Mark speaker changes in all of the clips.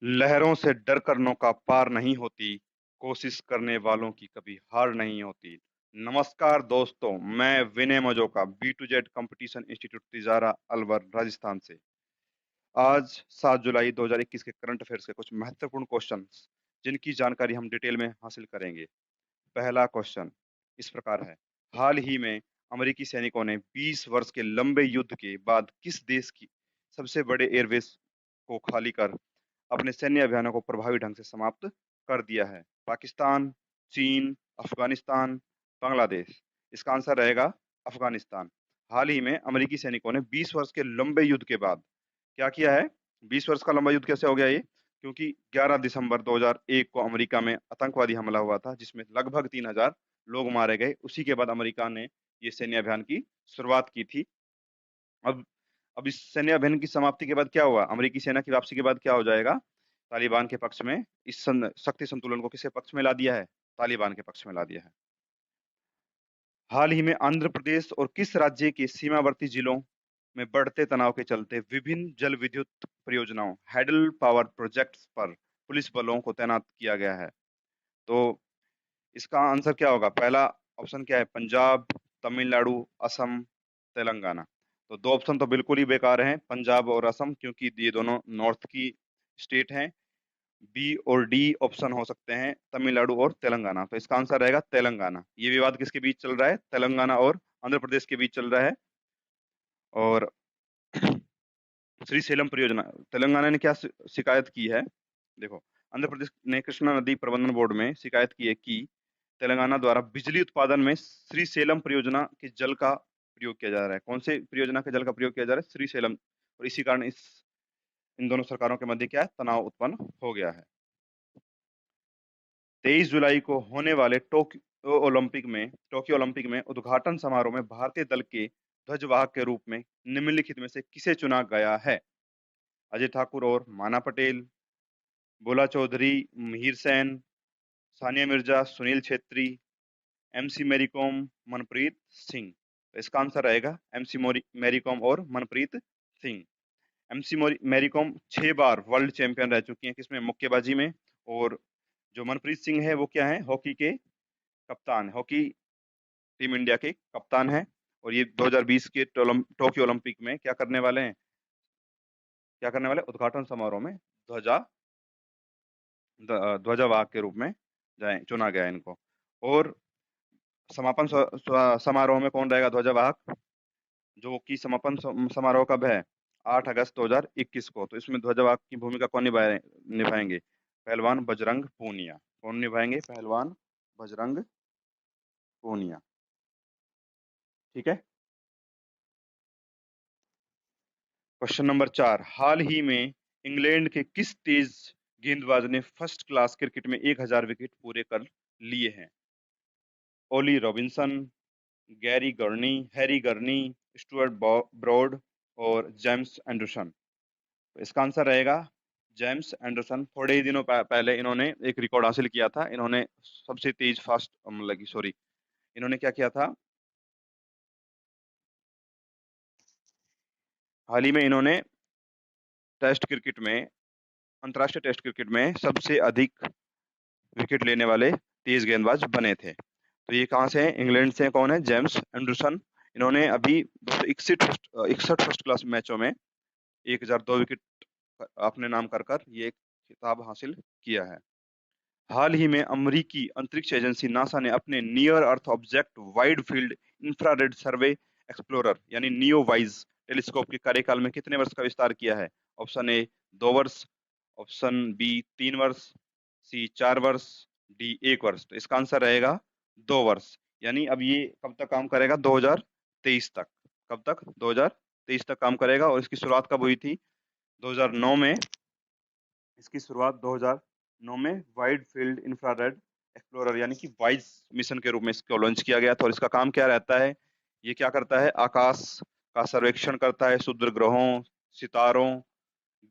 Speaker 1: लहरों से डर कर नौका पार नहीं होती, कोशिश करने वालों की कभी हार नहीं होती। नमस्कार दोस्तों, मैं Vinay Majoka B to Z competition institute Tijara Alwar Rajasthan से। आज 7 जुलाई 2021 के करंट अफेयर्स के कुछ महत्वपूर्ण क्वेश्चंस जिनकी जानकारी हम डिटेल में हासिल करेंगे। पहला क्वेश्चन इस प्रकार है। हाल ही में अमेरिकी सैनिकों ने 20 वर्ष के लंबे युद्ध के बाद किस देश की सबसे बड़े एयरबेस को खाली कर अपने सैन्य अभियानों को प्रभावी ढंग से समाप्त कर दिया है? पाकिस्तान, चीन, अफगानिस्तान, बांग्लादेश। इसका आंसर रहेगा अफगानिस्तान। हाल ही में अमेरिकी सैनिकों ने 20 वर्ष के लंबे युद्ध के बाद क्या किया है? 20 वर्ष का लंबा युद्ध कैसे हो गया ये? क्योंकि 11 दिसंबर 2001 को अमेरिका में आतंकवादी हमला हुआ था जिसमें लगभग 3000 लोग मारे गए। उसी के बाद अमेरिका ने ये सैन्य अभियान की शुरुआत की थी। अब अब इस सैन्य अभियान की समाप्ति के बाद क्या हुआ? अमेरिकी सेना की वापसी के बाद क्या हो जाएगा? तालिबान के पक्ष में इस शक्ति संतुलन को किसके पक्ष में ला दिया है? तालिबान के पक्ष में ला दिया है। हाल ही में आंध्र प्रदेश और किस राज्य के सीमावर्ती जिलों में बढ़ते तनाव के चलते विभिन्न जल विद्युत परियोजनाओं हैडल पावर प्रोजेक्ट्स पर पुलिस बलों को तैनात किया गया है? तो इसका आंसर क्या होगा? पहला ऑप्शन क्या है? पंजाब, तमिलनाडु, असम, तेलंगाना। तो दो ऑप्शन तो बिल्कुल ही बेकार हैं, पंजाब और असम, क्योंकि ये दोनों नॉर्थ की स्टेट हैं। बी और डी ऑप्शन हो सकते हैं, तमिलनाडु और तेलंगाना। तो इसका आंसर रहेगा तेलंगाना। ये विवाद किसके बीच चल रहा है? तेलंगाना और आंध्र प्रदेश के बीच चल रहा है। और श्रीशैलम परियोजना, तेलंगाना ने क्या शिकायत की है? देखो, आंध्र प्रदेश ने कृष्णा नदी प्रबंधन बोर्ड में शिकायत की है कि तेलंगाना द्वारा बिजली उत्पादन में श्रीशैलम परियोजना के जल का प्रयोग किया जा रहा है। कौन से परियोजना के जल का प्रयोग किया जा रहा है? श्रीशैलम। और इसी कारण इन दोनों सरकारों के मध्य क्या है? तनाव उत्पन्न हो गया है। 23 जुलाई को होने वाले टोक्यो ओलंपिक में उद्घाटन समारोह में भारतीय दल के ध्वजवाहक के रूप में निम्नलिखित में से किसे चुना गया है? अजय ठाकुर और माना पटेल, बोला चौधरी, मिहिर सेन, सानिया मिर्जा, सुनील छेत्री, एमसी मैरी कॉम, मनप्रीत सिंह। तो इसका आंसर रहेगा एमसी मैरी कॉम और मनप्रीत सिंह। एमसी मैरी कॉम 6 बार वर्ल्ड चैंपियन रह चुकी हैं, किसमें? मुक्केबाजी में। और जो मनप्रीत सिंह है वो क्या है? हॉकी के कप्तान, हॉकी टीम इंडिया के कप्तान है। और ये 2020 के टोक्यो ओलंपिक में क्या करने वाले हैं? क्या करने वाले? उद्घाटन समारोह में ध्वजवाहक के रूप में चुना गया है इनको। और समापन समारोह में कौन रहेगा ध्वजवाहक? जो कि समापन समारोह कब है? 8 अगस्त 2021 को। तो इसमें ध्वजवाहक की भूमिका कौन निभाएंगे? पहलवान बजरंग पूनिया। कौन निभाएंगे? पहलवान बजरंग पूनिया। ठीक है। Question number 4। हाल ही में इंग्लैंड के किस तेज गेंदबाज ने फर्स्ट क्लास क्रिकेट में 1000 विकेट पूरे कर लिए हैं? Ollie Robinson, Harry Gurney, Stuart Broad और जेम्स एंडरसन। तो इसका आंसर रहेगा जेम्स एंडरसन। थोड़े ही दिनों पहले इन्होंने एक रिकॉर्ड हासिल किया था। इन्होंने सबसे तेज फास्ट मतलब की सॉरी इन्होंने क्या किया था? हाल ही में इन्होंने टेस्ट क्रिकेट में, अंतर्राष्ट्रीय टेस्ट क्रिकेट में सबसे अधिक विकेट लेने वाले तेज गेंदबाज बने थे। तो ये कहाँ से हैं? इंग्लैंड से। कौन है? James Anderson. इन्होंने अभी 61 फर्स्ट क्लास मैचों में 1002 विकेट अपने नाम कर ये खिताब हासिल किया है। हाल ही में अमेरिकी अंतरिक्ष एजेंसी नासा ने अपने near earth object wide field infrared survey explorer यानी नियोवाइज टेलीस्कोप के कार्यकाल में कितने वर्ष का विस्तार किया है? ऑप्शन ए 2 वर्ष, ऑप्शन बी 3 वर्ष, सी 4 वर्ष, डी 1 वर्ष। तो इसका आंसर रहेगा 2 वर्ष। यानी अब ये कब तक काम करेगा? 2023 तक। कब तक? 2023 तक काम करेगा। और इसकी शुरुआत कब हुई थी? 2009 में। इसकी शुरुआत 2009 में वाइड फील्ड इंफ्रारेड एक्सप्लोरर यानी कि वाइज मिशन के रूप में इसको लॉन्च किया गया था। और इसका काम क्या रहता है? ये क्या करता है? आकाश का सर्वेक्षण करता है, क्षुद्र ग्रहों, सितारों,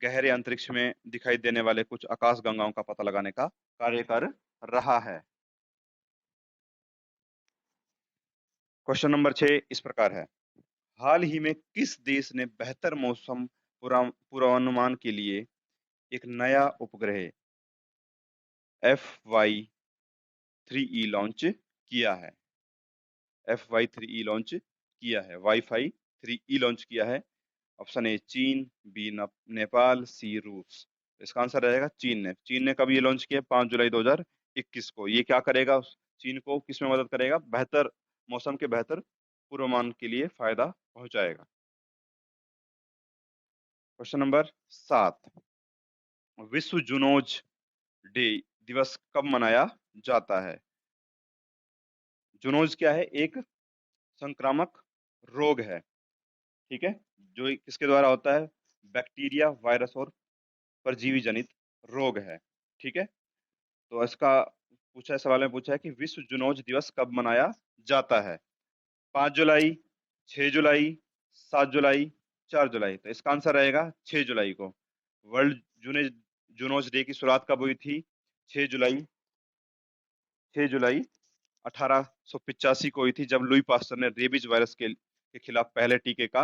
Speaker 1: गहरे अंतरिक्ष में दिखाई देने वाले कुछ आकाश गंगाओं का पता लगाने का कार्य कर रहा है। क्वेश्चन नंबर 6 इस प्रकार है। हाल ही में किस देश ने बेहतर मौसम पूर्वानुमान के लिए एक नया उपग्रह FY3E लॉन्च किया है। FY3E लॉन्च किया है, वाईफाई 3E लॉन्च किया है। ऑप्शन ए चीन, बी नेपाल, सी रूस। इसका आंसर रहेगा चीन ने कब ये लॉन्च किया? 5 जुलाई 2021 को। ये क्या करेगा? चीन को किसमें मदद करेगा? बेहतर मौसम के बेहतर पूर्वानुमान के लिए फायदा पहुंचाएगा। क्वेश्चन नंबर 7, विश्व जूनोज डे दिवस कब मनाया जाता है? जूनोज क्या है? एक संक्रामक रोग है, ठीक है, जो किसके द्वारा होता है? बैक्टीरिया, वायरस और परजीवी जनित रोग है, ठीक है। तो इसका सवाल में पूछा है कि विश्व जूनोज दिवस कब मनाया जाता है? 5 जुलाई, 6 जुलाई, 7 जुलाई, 4 जुलाई। तो इसका आंसर रहेगा 6 जुलाई को। वर्ल्ड जूनेज जूनोज डे की शुरुआत कब हुई थी? 6 जुलाई, 6 जुलाई 1885 को हुई थी, जब लुई पास्टर ने रेबीज वायरस के खिलाफ पहले टीके का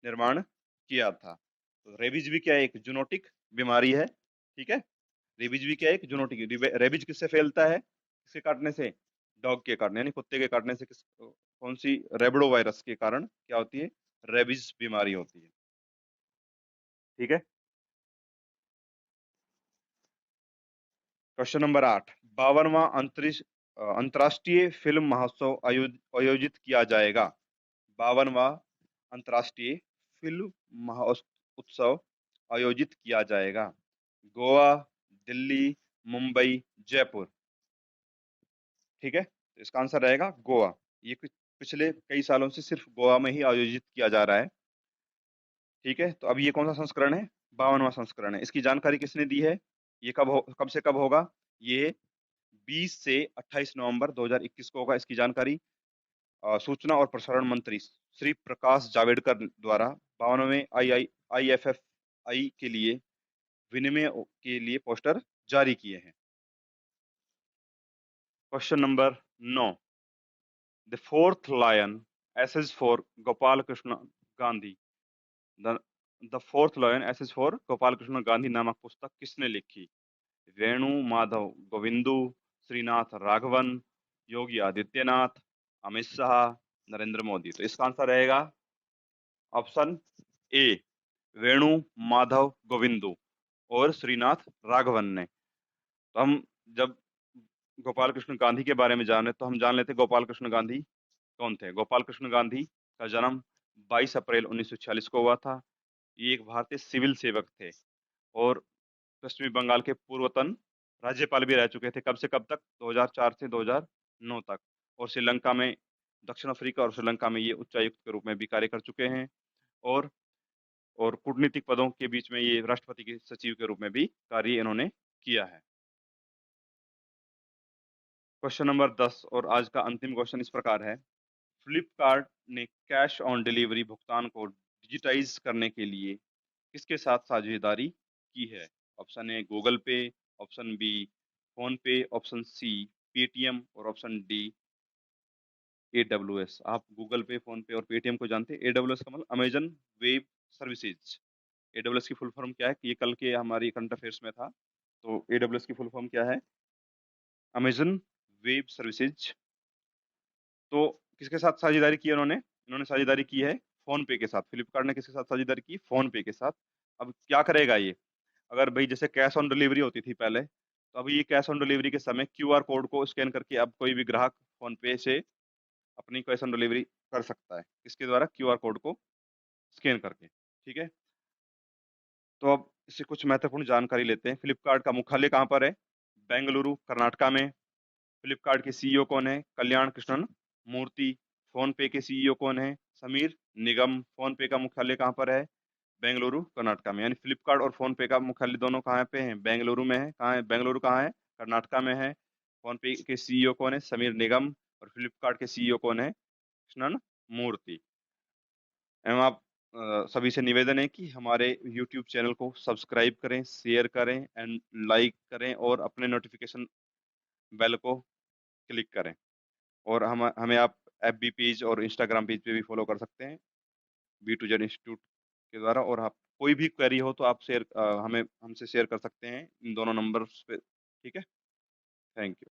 Speaker 1: निर्माण किया था। तो रेबीज भी क्या है? एक जूनोटिक बीमारी है, ठीक है। रेबीज भी क्या है? एक जूनोटिक। रेबीज किससे फैलता है? किसके काटने से? डॉग के काटने, यानी कुत्ते के काटने से। कौन सी? रेबडो वायरस के कारण क्या होती है? रेबीज बीमारी होती है, ठीक है। क्वेश्चन नंबर 8, 52वां अंतर्राष्ट्रीय फिल्म महोत्सव आयोजित किया जाएगा। 52वां अंतर्राष्ट्रीय फिल्म महोत्सव आयोजित किया जाएगा। गोवा, दिल्ली, मुंबई, जयपुर, ठीक है। तो इसका आंसर रहेगा गोवा। ये पिछले कई सालों से सिर्फ गोवा में ही आयोजित किया जा रहा है, ठीक है। तो अब ये कौन सा संस्करण है? 52वां संस्करण है। इसकी जानकारी किसने दी है? ये कब से कब होगा? ये 20 से 28 नवंबर 2021 को होगा। इसकी जानकारी सूचना और प्रसारण मंत्री श्री प्रकाश जावड़ेकर द्वारा 52वें IIFFI के लिए विनिमय के लिए पोस्टर जारी किए हैं। Question number 9, the fourth lion essays for Gopal Krishna Gandhi. The fourth lion essays for Gopal Krishna Gandhi नामक पुस्तक किसने लिखी? वेणु माधव गोविंदु, श्रीनाथ राघवन, योगी आदित्यनाथ, अमित शाह, नरेंद्र मोदी। तो इसका आंसर रहेगा ऑप्शन ए, वेणु माधव गोविंदु और श्रीनाथ राघवन ने। तो हम जब गोपाल कृष्ण गांधी के बारे में जाने, तो हम जान लेते गोपाल कृष्ण गांधी कौन थे। गोपाल कृष्ण गांधी का जन्म 22 अप्रैल 1946 को हुआ था। ये एक भारतीय सिविल सेवक थे और पश्चिमी बंगाल के पूर्वतन राज्यपाल भी रह चुके थे। कब से कब तक? 2004 से 2009 तक। और श्रीलंका में, दक्षिण अफ्रीका और श्रीलंका में ये उच्चायुक्त के रूप में भी कार्य कर चुके हैं। और कूटनीतिक पदों के बीच में ये राष्ट्रपति के सचिव के रूप में भी कार्य इन्होंने किया है। क्वेश्चन नंबर 10 और आज का अंतिम क्वेश्चन इस प्रकार है, फ्लिपकार्ट ने कैश ऑन डिलीवरी भुगतान को डिजिटाइज करने के लिए किसके साथ साझेदारी की है? ऑप्शन ए गूगल पे, ऑप्शन बी फोन पे, ऑप्शन सी पेटीएम और ऑप्शन डी AWS। आप गूगल पे, फोन पे और पेटीएम को जानते हैं। AWS का मतलब अमेजन वेब सर्विसेज। AWS की फुल फॉर्म क्या है? ये कल के हमारी करंट अफेयर्स में था। तो AWS की फुल फॉर्म क्या है? Amazon web services. तो किसके साथ साझेदारी की है उन्होंने? इन्होंने साझेदारी की है फोन पे के साथ। फ्लिपकार्ट ने किसके साथ साझेदारी की? फोन पे के साथ। अब क्या करेगा ये? अगर भाई जैसे कैश ऑन डिलीवरी होती थी पहले, तो अभी ये कैश ऑन डिलीवरी के समय QR कोड को स्कैन करके अब कोई भी ग्राहक फोन पे से अपनी कैश ऑन डिलीवरी कर सकता है। किसके द्वारा? QR कोड को स्कैन करके, ठीक है। तो अब इससे कुछ महत्वपूर्ण जानकारी लेते हैं। फ्लिपकार्ट का मुख्यालय कहाँ पर है? बेंगलुरु, कर्नाटका में। फ्लिपकार्ट के CEO कौन है? कल्याण कृष्णन मूर्ति। फोन पे के CEO कौन है? समीर निगम। फोन पे का मुख्यालय कहाँ पर है? बेंगलुरु, कर्नाटका में। यानी फ्लिपकार्ट और फोन पे का मुख्यालय दोनों कहाँ पे हैं? बेंगलुरु में है। कहाँ है? बेंगलुरु कहाँ है? कर्नाटका में है। फोन पे के CEO कौन है? समीर निगम। और फ्लिपकार्ट के CEO कौन है? कृष्णन मूर्ति। एवं आप सभी से निवेदन है कि हमारे YouTube चैनल को सब्सक्राइब करें, शेयर करें एंड लाइक करें और अपने नोटिफिकेशन बेल को क्लिक करें। और हम हमें आप FB पेज और Instagram पेज पे भी फॉलो कर सकते हैं B2Z इंस्टीट्यूट के द्वारा। और आप कोई भी क्वेरी हो तो आप हमें हमसे शेयर कर सकते हैं इन दोनों नंबर्स पे। ठीक है? Thank you.